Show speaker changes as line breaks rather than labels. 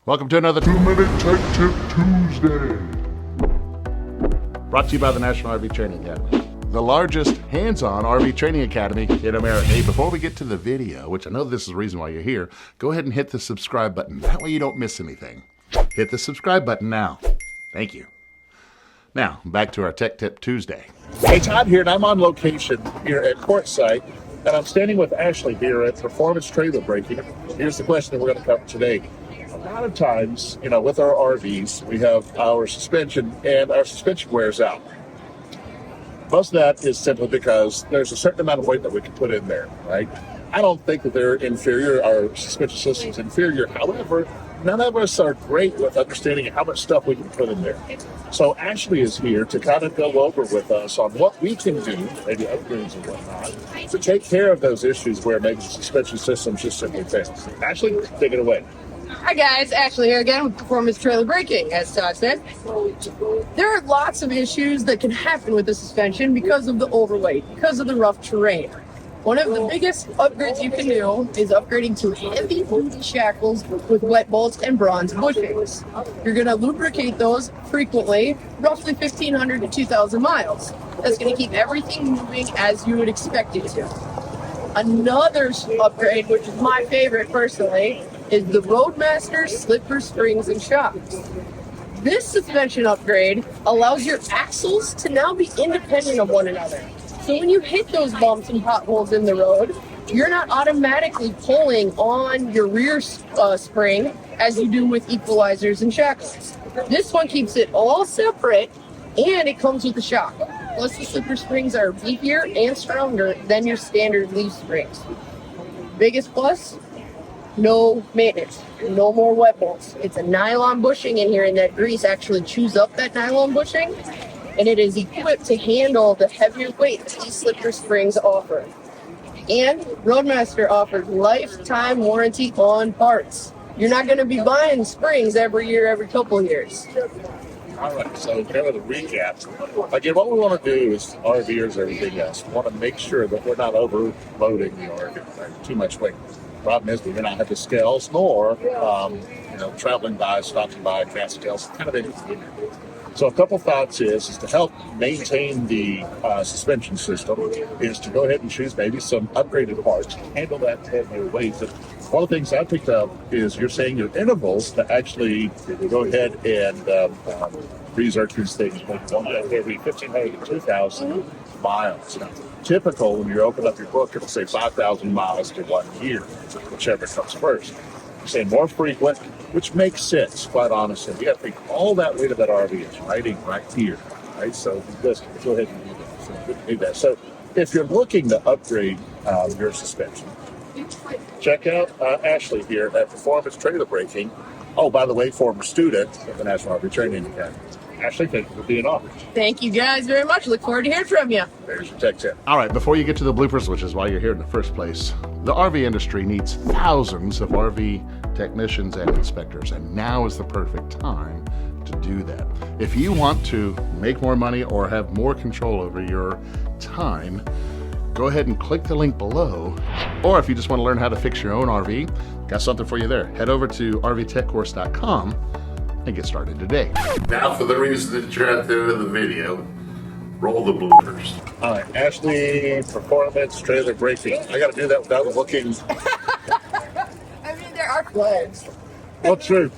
Welcome to another
2-Minute Tech Tip Tuesday.
brought to you by the National RV Training Academy, the largest hands-on RV training academy in America. Hey, before we get to the video, which I know this is the reason why you're here, go ahead and hit the subscribe button. That way you don't miss anything. Hit the subscribe button now. Thank you. Now, back to our Tech Tip Tuesday.
Hey, Todd here, and I'm on location here at Quartzsite, and I'm standing with Ashley here at Performance Trailer Braking. Here's the question that we're going to cover today. A lot of times, with our RVs, we have our suspension, and our suspension wears out. Most of that is simply because there's a certain amount of weight that we can put in there, right? I don't think that they're inferior, our suspension system's inferior. However, none of us are great with understanding how much stuff we can put in there. So Ashley is here to kind of go over with us on what we can do, maybe upgrades and whatnot, to take care of those issues where maybe the suspension system just simply fails. Ashley, take it away.
Hi guys, Ashley here again with Performance Trailer Braking, as Todd said. There are lots of issues that can happen with the suspension because of the overweight, because of the rough terrain. One of the biggest upgrades you can do is upgrading to heavy-duty shackles with wet bolts and bronze bushings. You're going to lubricate those frequently, roughly 1,500 to 2,000 miles. That's going to keep everything moving as you would expect it to. Another upgrade, which is my favorite personally, is the Roadmaster slipper springs and shocks. This suspension upgrade allows your axles to now be independent of one another. So when you hit those bumps and potholes in the road, you're not automatically pulling on your rear spring as you do with equalizers and shackles. This one keeps it all separate, and it comes with a shock. Plus the slipper springs are beefier and stronger than your standard leaf springs. Biggest plus? No maintenance, no more wet bolts. It's a nylon bushing in here, and that grease actually chews up that nylon bushing, and it is equipped to handle the heavier weight that these slipper springs offer. And Roadmaster offers lifetime warranty on parts. You're not going to be buying springs every year, every couple of years.
All right, so kind of the recap. Again, what we want to do is RVers, everything else, we want to make sure that we're not overloading the RV, right? Too much weight. Problem is we may not have the scales, nor traveling by, stopping by, casting tails, kind of anything. So a couple thoughts is to help maintain the suspension system is to go ahead and choose maybe some upgraded parts, handle that heavier weight. But one of the things I picked up is you're saying your intervals to actually go ahead and research these things every 1,500 to 2,000 miles. Now, typical when you open up your book, it'll say 5,000 miles to 1 year, whichever comes first. You're saying more frequent, which makes sense, quite honestly. You got to think all that weight of that RV is riding right here, right? So just go ahead and do that. So, do that. So if you're looking to upgrade your suspension, check out Ashley here at Performance Trailer Braking. Oh, by the way, former student of the National RV Training Academy. Ashley, thank you for being on.
Thank you guys very much. Look forward to hearing from you.
There's your tech tip.
All right, before you get to the bloopers, which is why you're here in the first place, the RV industry needs thousands of RV technicians and inspectors, and now is the perfect time to do that. If you want to make more money or have more control over your time, go ahead and click the link below. Or if you just want to learn how to fix your own RV, got something for you there. Head over to rvtechcourse.com and get started today.
Now for the reason that you're at the end of the video, roll the bloopers.
All right, Ashley, Performance Trailer Braking. I got to do that without looking.
I mean, there are flags.
Well, true.